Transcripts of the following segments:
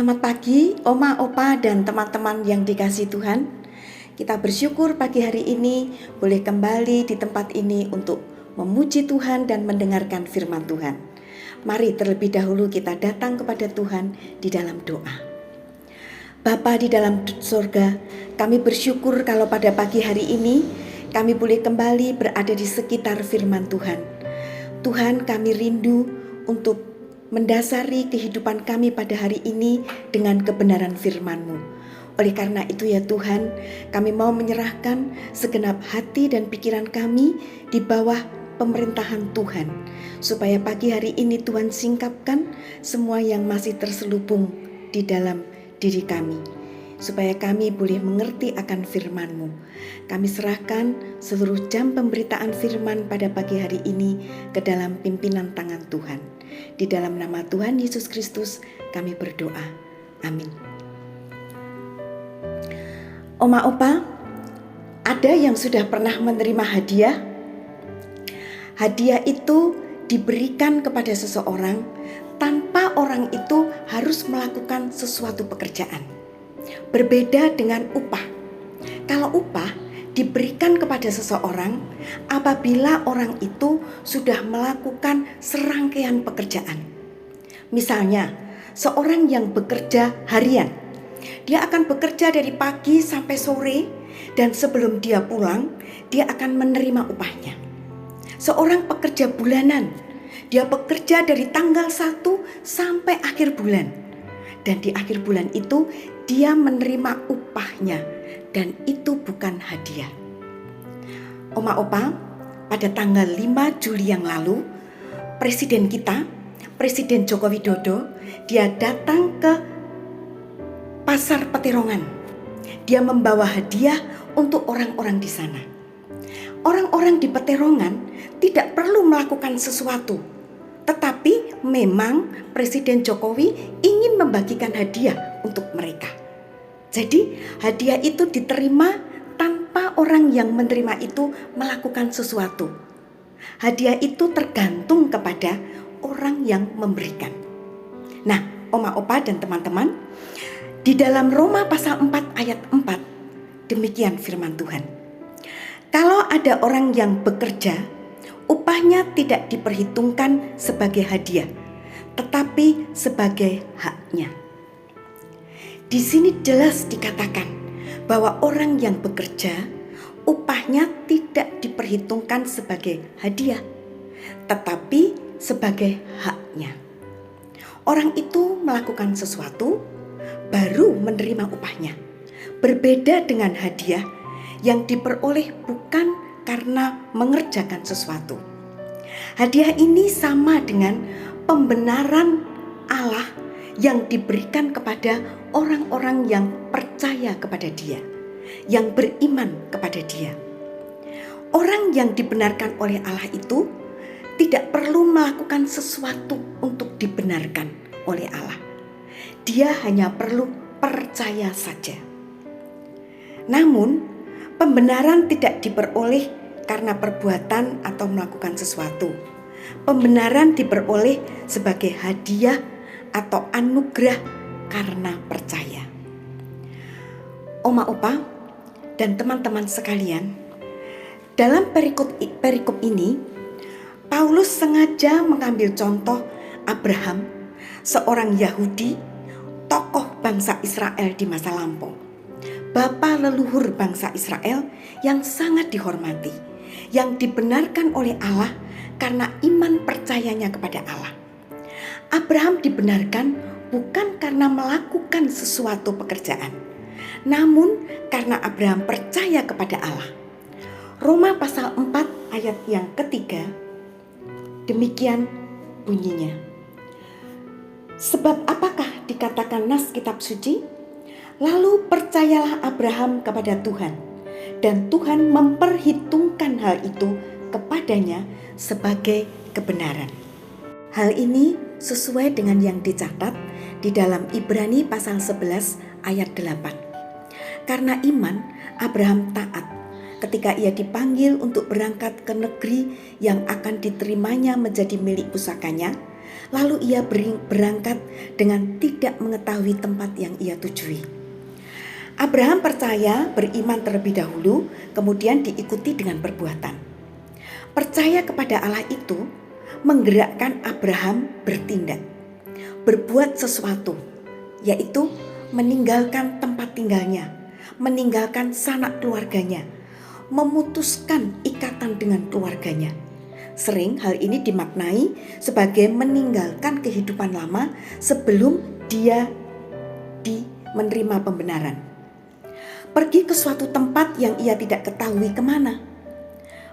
Selamat pagi, Oma, Opa, dan teman-teman yang dikasihi Tuhan. Kita bersyukur pagi hari ini boleh kembali di tempat ini untuk memuji Tuhan dan mendengarkan firman Tuhan. Mari terlebih dahulu kita datang kepada Tuhan di dalam doa. Bapa di dalam surga, kami bersyukur kalau pada pagi hari ini kami boleh kembali berada di sekitar firman Tuhan. Tuhan, kami rindu untuk mendasari kehidupan kami pada hari ini dengan kebenaran firman-Mu. Oleh karena itu ya Tuhan, kami mau menyerahkan segenap hati dan pikiran kami di bawah pemerintahan Tuhan. Supaya pagi hari ini Tuhan singkapkan semua yang masih terselubung di dalam diri kami. Supaya kami boleh mengerti akan firman-Mu. Kami serahkan seluruh jam pemberitaan firman pada pagi hari ini ke dalam pimpinan tangan Tuhan. Di dalam nama Tuhan Yesus Kristus kami berdoa. Amin. Oma Opa, ada yang sudah pernah menerima hadiah? Hadiah itu diberikan kepada seseorang tanpa orang itu harus melakukan sesuatu pekerjaan. Berbeda dengan upah. Kalau upah diberikan kepada seseorang apabila orang itu sudah melakukan serangkaian pekerjaan. Misalnya, seorang yang bekerja harian, dia akan bekerja dari pagi sampai sore dan sebelum dia pulang, dia akan menerima upahnya. Seorang pekerja bulanan, dia bekerja dari tanggal 1 sampai akhir bulan. Dan di akhir bulan itu dia menerima upahnya dan itu bukan hadiah. Oma Opa, pada tanggal 5 Juli yang lalu, Presiden kita, Presiden Joko Widodo, dia datang ke Pasar Peterongan. Dia membawa hadiah untuk orang-orang di sana. Orang-orang di Peterongan tidak perlu melakukan sesuatu. Tetapi memang Presiden Jokowi ingin membagikan hadiah untuk mereka. Jadi hadiah itu diterima tanpa orang yang menerima itu melakukan sesuatu. Hadiah itu tergantung kepada orang yang memberikan. Nah, Oma Opa dan teman-teman, di dalam Roma pasal 4 ayat 4 demikian firman Tuhan. Kalau ada orang yang bekerja, upahnya tidak diperhitungkan sebagai hadiah, tetapi sebagai haknya. Di sini jelas dikatakan bahwa orang yang bekerja, upahnya tidak diperhitungkan sebagai hadiah, tetapi sebagai haknya. Orang itu melakukan sesuatu, baru menerima upahnya. Berbeda dengan hadiah yang diperoleh bukan karena mengerjakan sesuatu. Hadiah ini sama dengan pembenaran Allah yang diberikan kepada orang-orang yang percaya kepada Dia, yang beriman kepada Dia. Orang yang dibenarkan oleh Allah itu tidak perlu melakukan sesuatu untuk dibenarkan oleh Allah. Dia hanya perlu percaya saja. Namun, pembenaran tidak diperoleh karena perbuatan atau melakukan sesuatu. Pembenaran diperoleh sebagai hadiah atau anugerah karena percaya. Oma Opa dan teman-teman sekalian, dalam perikop ini, Paulus sengaja mengambil contoh Abraham, seorang Yahudi, tokoh bangsa Israel di masa lampau. Bapa leluhur bangsa Israel yang sangat dihormati, yang dibenarkan oleh Allah karena iman percayanya kepada Allah. Abraham dibenarkan bukan karena melakukan sesuatu pekerjaan, namun karena Abraham percaya kepada Allah. Roma pasal 4 ayat yang ketiga, demikian bunyinya. Sebab apakah dikatakan nas kitab suci? Lalu percayalah Abraham kepada Tuhan, dan Tuhan memperhitungkan hal itu kepadanya sebagai kebenaran. Hal ini sesuai dengan yang dicatat di dalam Ibrani pasal 11 ayat 8. Karena iman, Abraham taat ketika ia dipanggil untuk berangkat ke negeri yang akan diterimanya menjadi milik pusakanya, lalu ia berangkat dengan tidak mengetahui tempat yang ia tujui. Abraham percaya, beriman terlebih dahulu, kemudian diikuti dengan perbuatan. Percaya kepada Allah itu menggerakkan Abraham bertindak, berbuat sesuatu, yaitu meninggalkan tempat tinggalnya, meninggalkan sanak keluarganya, memutuskan ikatan dengan keluarganya. Sering hal ini dimaknai sebagai meninggalkan kehidupan lama sebelum dia menerima pembenaran. Pergi ke suatu tempat yang ia tidak ketahui kemana.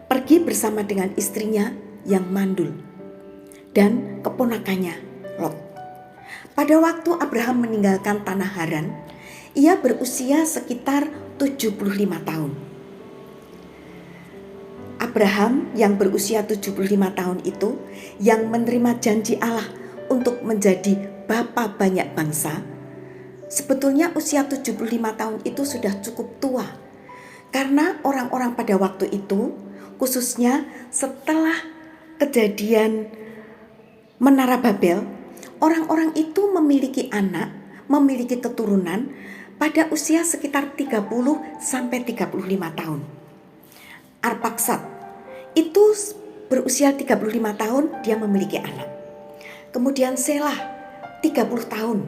Pergi bersama dengan istrinya yang mandul dan keponakannya Lot. Pada waktu Abraham meninggalkan tanah Haran, ia berusia sekitar 75 tahun. Abraham yang berusia 75 tahun itu, yang menerima janji Allah untuk menjadi bapa banyak bangsa, sebetulnya usia 75 tahun itu sudah cukup tua. Karena orang-orang pada waktu itu, khususnya setelah kejadian Menara Babel, orang-orang itu memiliki anak, memiliki keturunan pada usia sekitar 30 sampai 35 tahun. Arpaksad itu berusia 35 tahun dia memiliki anak. Kemudian Selah 30 tahun.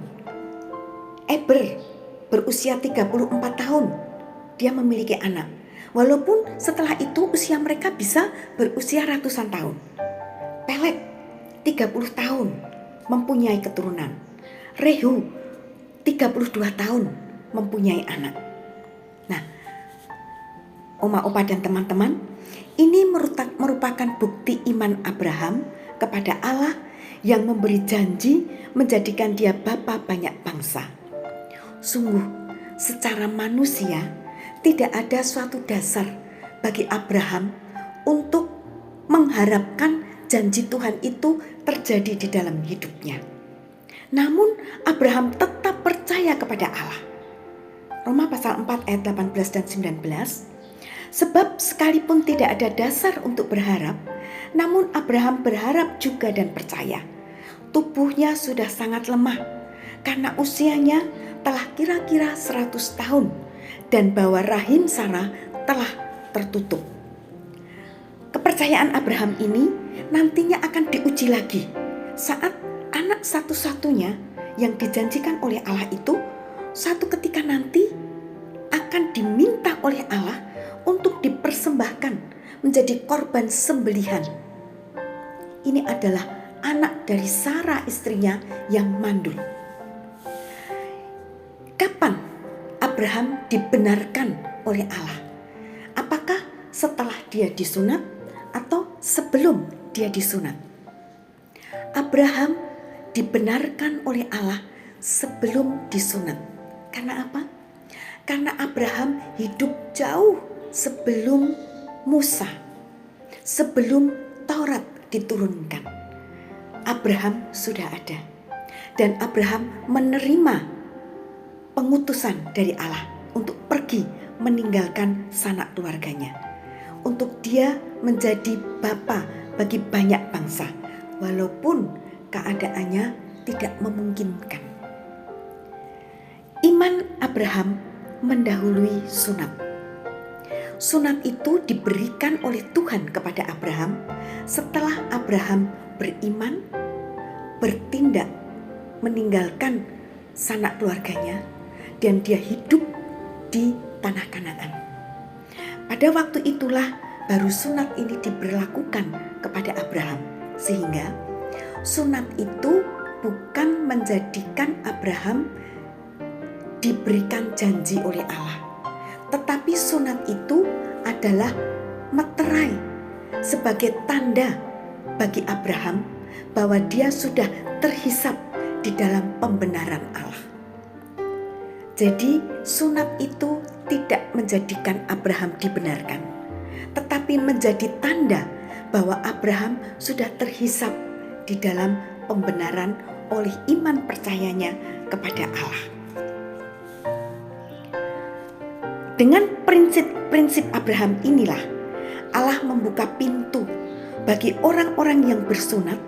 Eber berusia 34 tahun dia memiliki anak. Walaupun setelah itu usia mereka bisa berusia ratusan tahun. Peleg 30 tahun mempunyai keturunan. Rehu 32 tahun mempunyai anak. Nah, Oma, Opa dan teman-teman, ini merupakan bukti iman Abraham kepada Allah yang memberi janji menjadikan dia bapa banyak bangsa. Sungguh, secara manusia tidak ada suatu dasar bagi Abraham untuk mengharapkan janji Tuhan itu terjadi di dalam hidupnya. Namun Abraham tetap percaya kepada Allah. Roma pasal 4 ayat 18 dan 19. Sebab sekalipun tidak ada dasar untuk berharap, namun Abraham berharap juga dan percaya. Tubuhnya sudah sangat lemah karena usianya telah kira-kira 100 tahun dan bahwa rahim Sarah telah tertutup. Kepercayaan Abraham ini nantinya akan diuji lagi saat anak satu-satunya yang dijanjikan oleh Allah itu suatu ketika nanti akan diminta oleh Allah untuk dipersembahkan menjadi korban sembelihan. Ini adalah anak dari Sarah istrinya yang mandul. Kapan Abraham dibenarkan oleh Allah? Apakah setelah dia disunat atau sebelum dia disunat? Abraham dibenarkan oleh Allah sebelum disunat. Karena apa? Karena Abraham hidup jauh sebelum Musa, sebelum Taurat diturunkan. Abraham sudah ada dan Abraham menerima pengutusan dari Allah untuk pergi meninggalkan sanak keluarganya, untuk dia menjadi bapa bagi banyak bangsa walaupun keadaannya tidak memungkinkan. Iman Abraham mendahului sunat. Sunat itu diberikan oleh Tuhan kepada Abraham setelah Abraham beriman, bertindak, meninggalkan sanak keluarganya, dan dia hidup di tanah Kanaan. Pada waktu itulah baru sunat ini diberlakukan kepada Abraham, sehingga sunat itu bukan menjadikan Abraham diberikan janji oleh Allah, tetapi sunat itu adalah meterai sebagai tanda bagi Abraham bahwa dia sudah terhisap di dalam pembenaran Allah. Jadi sunat itu tidak menjadikan Abraham dibenarkan, tetapi menjadi tanda bahwa Abraham sudah terhisap di dalam pembenaran oleh iman percayanya kepada Allah. Dengan prinsip-prinsip Abraham inilah Allah membuka pintu bagi orang-orang yang bersunat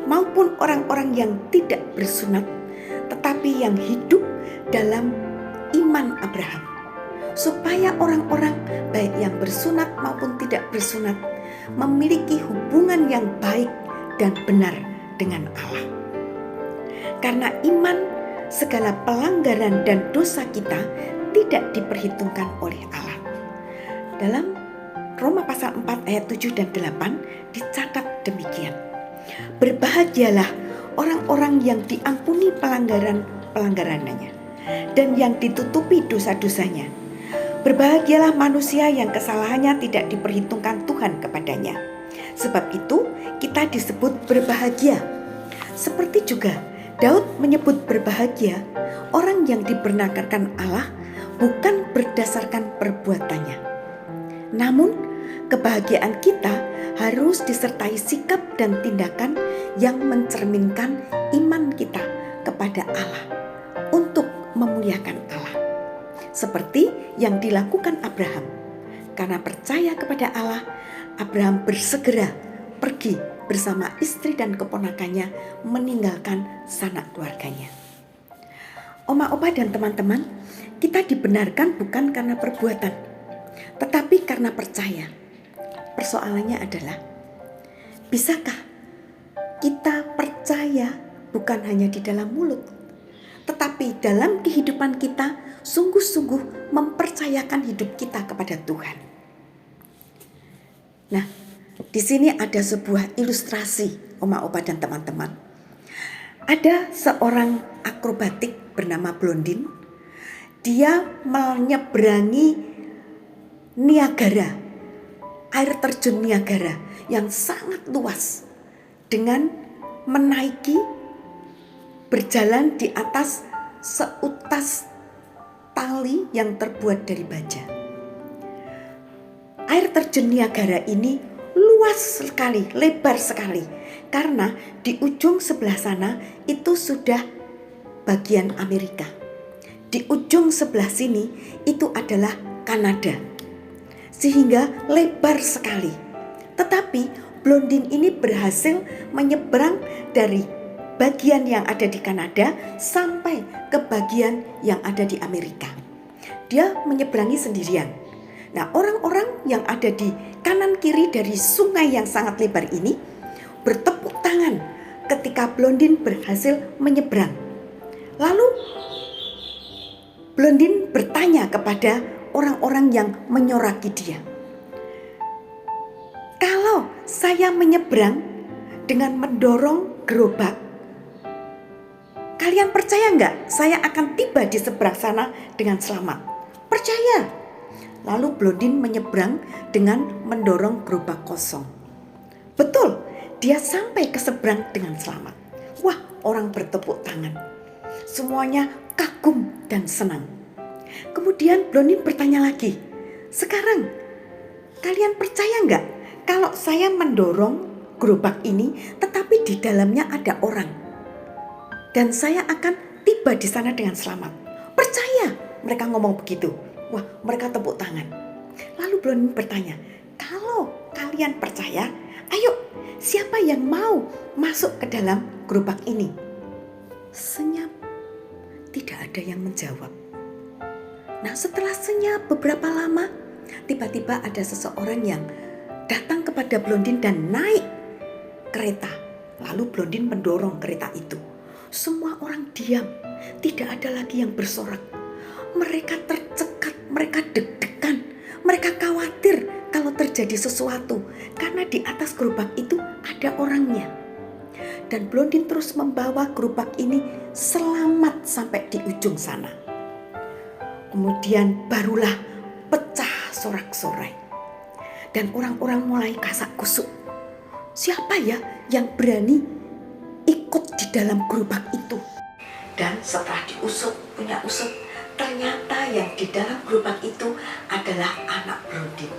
maupun orang-orang yang tidak bersunat, tetapi yang hidup dalam iman Abraham, supaya orang-orang baik yang bersunat maupun tidak bersunat memiliki hubungan yang baik dan benar dengan Allah. Karena iman, segala pelanggaran dan dosa kita tidak diperhitungkan oleh Allah. Dalam Roma pasal 4 ayat 7 dan 8 dicatat demikian. Berbahagialah orang-orang yang diampuni pelanggarannya dan yang ditutupi dosa-dosanya. Berbahagialah manusia yang kesalahannya tidak diperhitungkan Tuhan kepadanya. Sebab itu kita disebut berbahagia. Seperti juga Daud menyebut berbahagia orang yang dibenarkan Allah bukan berdasarkan perbuatannya. Namun kebahagiaan kita harus disertai sikap dan tindakan yang mencerminkan iman kita kepada Allah untuk memuliakan Allah. Seperti yang dilakukan Abraham. Karena percaya kepada Allah, Abraham bersegera pergi bersama istri dan keponakannya meninggalkan sanak keluarganya. Oma-opa dan teman-teman, kita dibenarkan bukan karena perbuatan, tetapi karena percaya. Persoalannya adalah, bisakah kita percaya bukan hanya di dalam mulut, tetapi dalam kehidupan kita sungguh-sungguh mempercayakan hidup kita kepada Tuhan. Nah, di sini ada sebuah ilustrasi, oma-opa dan teman-teman. Ada seorang akrobatik bernama Blondin. Dia menyeberangi Niagara, air terjun Niagara yang sangat luas, dengan menaiki, berjalan di atas seutas tali yang terbuat dari baja. Air terjun Niagara ini luas sekali, lebar sekali, karena di ujung sebelah sana itu sudah bagian Amerika. Di ujung sebelah sini itu adalah Kanada. Sehingga lebar sekali. Tetapi Blondin ini berhasil menyeberang dari bagian yang ada di Kanada sampai ke bagian yang ada di Amerika. Dia menyeberangi sendirian. Nah, orang-orang yang ada di kanan kiri dari sungai yang sangat lebar ini bertepuk tangan ketika Blondin berhasil menyeberang. Lalu Blondin bertanya kepada orang-orang yang menyoraki dia, "Kalau saya menyeberang dengan mendorong gerobak, kalian percaya nggak saya akan tiba di seberang sana dengan selamat?" "Percaya." Lalu Blondin menyeberang dengan mendorong gerobak kosong. Betul, dia sampai ke seberang dengan selamat. Wah, orang bertepuk tangan. Semuanya kagum dan senang. Kemudian Blondin bertanya lagi, "Sekarang kalian percaya nggak kalau saya mendorong gerobak ini tetapi di dalamnya ada orang dan saya akan tiba di sana dengan selamat?" "Percaya." Mereka ngomong begitu. Wah, mereka tepuk tangan. Lalu Blondin bertanya, "Kalau kalian percaya, ayo, siapa yang mau masuk ke dalam gerobak ini?" Senyap. Tidak ada yang menjawab. Nah, setelah senyap beberapa lama, tiba-tiba ada seseorang yang datang kepada Blondin dan naik kereta. Lalu Blondin mendorong kereta itu. Semua orang diam, tidak ada lagi yang bersorak. Mereka tercekat, mereka deg-degan, mereka khawatir kalau terjadi sesuatu karena di atas gerobak itu ada orangnya. Dan Blondin terus membawa gerobak ini selamat sampai di ujung sana. Kemudian barulah pecah sorak-sorai. Dan orang-orang mulai kasak kusuk. Siapa ya yang berani ikut di dalam gerobak itu? Dan setelah punya usut, ternyata yang di dalam gerobak itu adalah anak Blondin.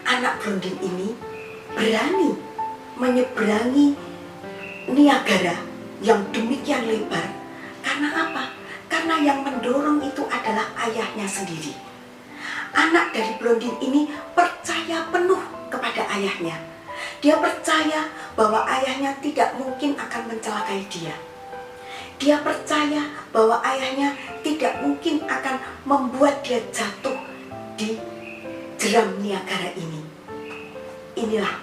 Anak Blondin ini berani menyeberangi Niagara yang demikian lebar. Karena apa? Karena yang mendorong itu adalah ayahnya sendiri. Anak dari Blondin ini percaya penuh kepada ayahnya. Dia percaya bahwa ayahnya tidak mungkin akan mencelakai dia. Dia percaya bahwa ayahnya tidak mungkin akan membuat dia jatuh di jeram Niagara ini. Inilah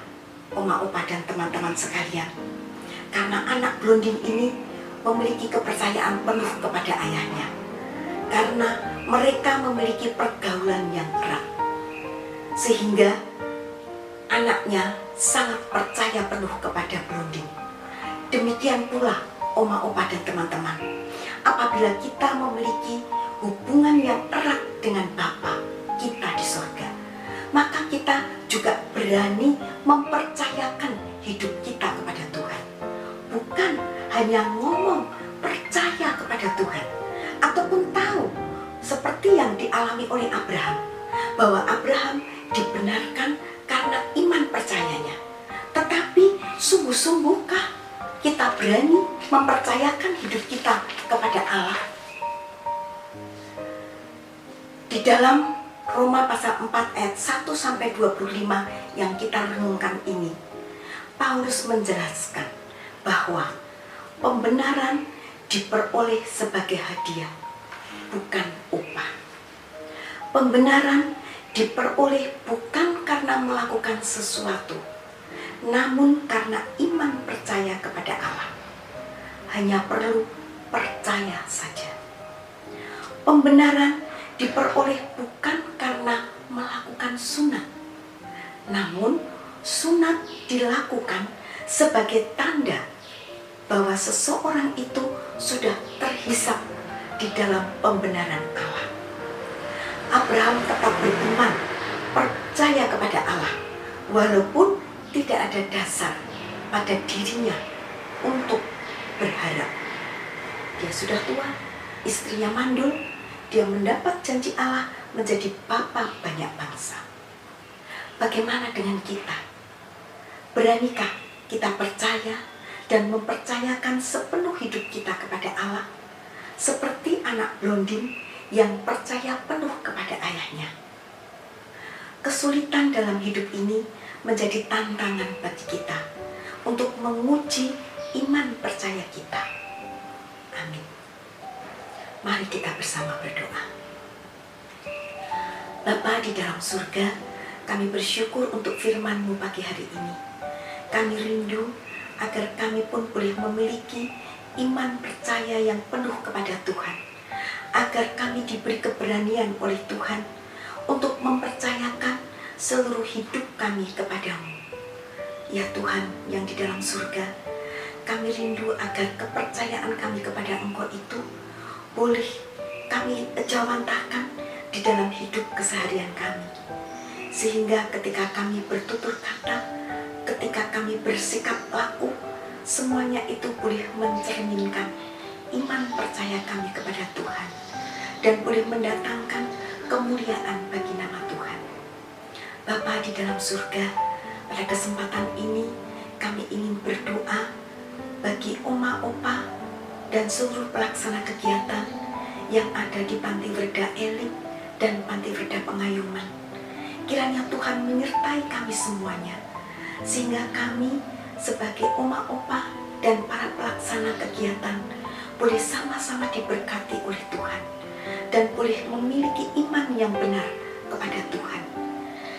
oma, opa, dan teman-teman sekalian. Karena anak blondin ini memiliki kepercayaan penuh kepada ayahnya. Karena mereka memiliki pergaulan yang erat. Sehingga anaknya sangat percaya penuh kepada blondin. Demikian pula oma, opa, dan teman-teman. Apabila kita memiliki hubungan yang erat dengan Bapa kita di surga, maka kita juga berani mempercayakan hidup kita kepada Tuhan. Bukan hanya ngomong percaya kepada Tuhan, ataupun tahu seperti yang dialami oleh Abraham, bahwa Abraham dibenarkan karena iman percayanya. Tetapi sungguh-sungguhkah kita berani mempercayakan hidup kita kepada Allah? Di dalam Roma pasal 4 ayat 1-25 yang kita renungkan ini, Paulus menjelaskan bahwa pembenaran diperoleh sebagai hadiah, bukan upah. Pembenaran diperoleh bukan karena melakukan sesuatu, namun karena iman percaya kepada Allah. Hanya perlu percaya saja. Pembenaran diperoleh bukan karena melakukan sunat, namun sunat dilakukan sebagai tanda bahwa seseorang itu sudah terhisap di dalam pembenaran Allah. Abraham tetap beriman, percaya kepada Allah, walaupun tidak ada dasar pada dirinya untuk berharap. Dia sudah tua, istrinya mandul, dia mendapat janji Allah menjadi bapa banyak bangsa. Bagaimana dengan kita? Beranikah kita percaya dan mempercayakan sepenuh hidup kita kepada Allah, seperti anak blondin yang percaya penuh kepada ayahnya? Kesulitan dalam hidup ini menjadi tantangan bagi kita untuk menguji iman percaya kita. Amin. Mari kita bersama berdoa. Bapa di dalam surga, kami bersyukur untuk firman-Mu pagi hari ini. Kami rindu agar kami pun boleh memiliki iman percaya yang penuh kepada Tuhan, agar kami diberi keberanian oleh Tuhan untuk mempercayakan seluruh hidup kami kepadamu. Ya Tuhan yang di dalam surga, kami rindu agar kepercayaan kami kepada Engkau itu boleh kami jawantahkan di dalam hidup keseharian kami. Sehingga ketika kami bertutur kata, ketika kami bersikap laku, semuanya itu boleh mencerminkan iman percaya kami kepada Tuhan dan boleh mendatangkan kemuliaan bagi nama Tuhan. Bapa di dalam surga, pada kesempatan ini kami ingin berdoa bagi oma, opa, dan seluruh pelaksana kegiatan yang ada di Panti Werda Elim dan Panti Werda Pengayuman. Kiranya Tuhan menyertai kami semuanya, sehingga kami sebagai oma, opa, dan para pelaksana kegiatan boleh sama-sama diberkati oleh Tuhan dan boleh memiliki iman yang benar kepada Tuhan,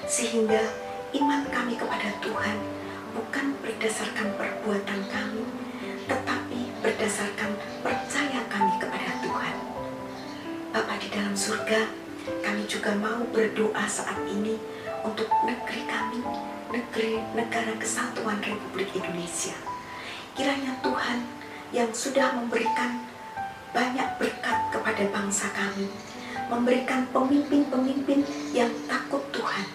sehingga iman kami kepada Tuhan bukan berdasarkan perbuatan kami, tetapi berdasarkan percaya kami kepada Tuhan. Bapa di dalam surga, kami juga mau berdoa saat ini untuk negeri kami, negara Kesatuan Republik Indonesia. Kiranya Tuhan yang sudah memberikan banyak berkat kepada bangsa kami, memberikan pemimpin-pemimpin yang takut Tuhan.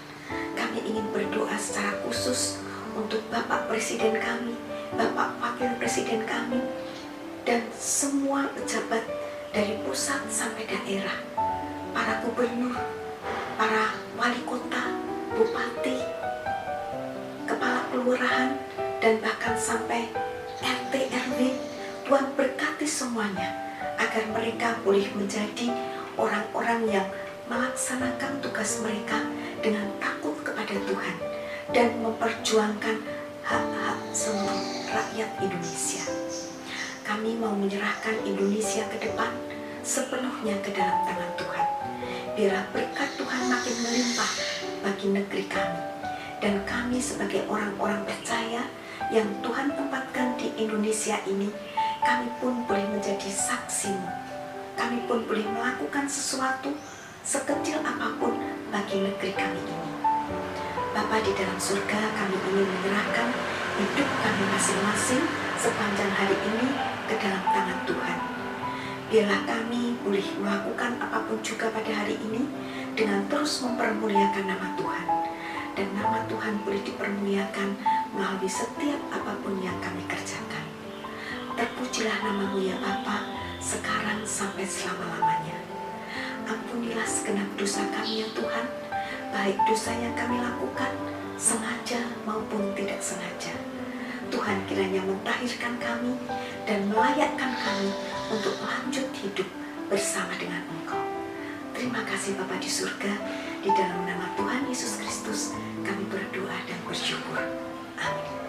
Kami ingin berdoa secara khusus untuk Bapak Presiden kami, Bapak Wakil Presiden kami, dan semua pejabat dari pusat sampai daerah, para gubernur, para wali kota, bupati, kepala kelurahan, dan bahkan sampai RT RW. Tuhan berkati semuanya agar mereka boleh menjadi orang-orang yang melaksanakan tugas mereka dengan takut kepada Tuhan dan memperjuangkan hak-hak seluruh rakyat Indonesia. Kami mau menyerahkan Indonesia ke depan sepenuhnya ke dalam tangan Tuhan. Biarlah berkat Tuhan makin melimpah bagi negeri kami. Dan kami sebagai orang-orang percaya yang Tuhan tempatkan di Indonesia ini, kami pun boleh menjadi saksi-Mu. Kami pun boleh melakukan sesuatu sekecil apapun bagi negeri kami ini. Bapa di dalam surga, kami ingin menyerahkan hidup kami masing-masing sepanjang hari ini ke dalam tangan Tuhan. Biarlah kami boleh melakukan apapun juga pada hari ini dengan terus mempermuliakan nama Tuhan. Dan nama Tuhan boleh dipermuliakan melalui setiap apapun yang kami kerjakan. Terpujilah nama-Mu ya Bapa, sekarang sampai selama-lamanya. Ampunilah segenap dosa kami ya Tuhan, baik dosa yang kami lakukan, sengaja maupun tidak sengaja. Tuhan kiranya mentahirkan kami dan melayakkan kami untuk lanjut hidup bersama dengan Engkau. Terima kasih Bapa di surga, di dalam nama Tuhan Yesus Kristus kami berdoa dan bersyukur. Amin.